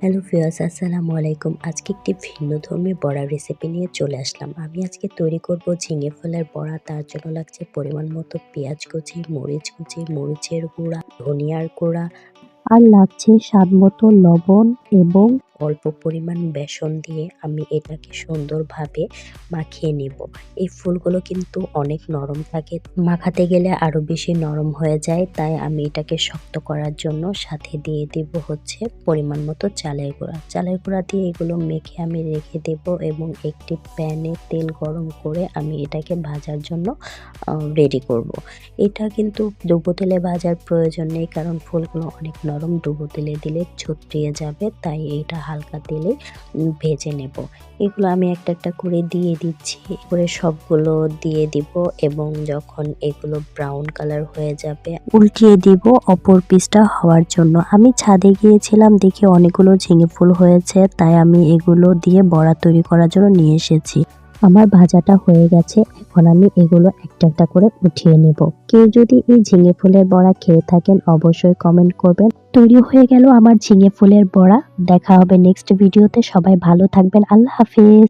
Hello viewers, আসসালামু আলাইকুম। আজকে একটি ভিন্নধর্মী বড়া রেসিপি নিয়ে চলে আসলাম। আমি আজকে তৈরি করব ঝিঙে ফুলের বড়া। তার জন্য লাগছে পরিমাণ মতো পেঁয়াজ কুচি, মরিচের গুঁড়া, ধনিয়ার গুঁড়া আর লাগছে স্বাদমতো লবণ এবং অল্প পরিমাণ বেসন দিয়ে আমি এটাকে সুন্দরভাবে মাখিয়ে নিব। এই ফুলগুলো কিন্তু অনেক নরম থাকে, মাখাতে গেলে আরো বেশি নরম হয়ে যায়। তাই আমি এটাকে শক্ত করার জন্য সাথে দিয়ে দিব হচ্ছে পরিমাণ মতো চালের গুঁড়া। চালের গুঁড়া দিয়ে এগুলো মেখে আমি রেখে দেব এবং একটি প্যানে তেল গরম করে আমি এটাকে ভাজার জন্য রেডি করব। এটা কিন্তু ডুবো তেলে ভাজার প্রয়োজন নেই, কারণ ফুলগুলো অনেক নরম, ডুবো তেলে দিলে ছত্রিয়ে যাবে। তাই এইটা হালকা তেলে ভেজে নেব। এগুলো আমি একটা একটা করে দিয়ে দিচ্ছি, করে সবগুলো দিয়ে দিব এবং যখন এগুলো ব্রাউন কালার হয়ে যাবে উল্টিয়ে দিব অপর পিসটা হওয়ার জন্য। আমি ছাদে গিয়েছিলাম, দেখে অনেকগুলো ঝিঙে ফুল হয়েছে, তাই আমি এগুলো দিয়ে বড়া তৈরি করার জন্য নিয়ে এসেছি। আমার ভাজাটা হয়ে গেছে, এখন আমি এগুলো একটা একটা করে উঠিয়ে নেব। কেউ যদি এই ঝিঙে ফুলের বড়া খেয়ে থাকেন অবশ্যই কমেন্ট করবেন। তৈরি হয়ে গেল আমার ঝিঙে ফুলের বড়া। দেখা হবে নেক্সট ভিডিওতে। সবাই ভালো থাকবেন। আল্লাহ হাফেজ।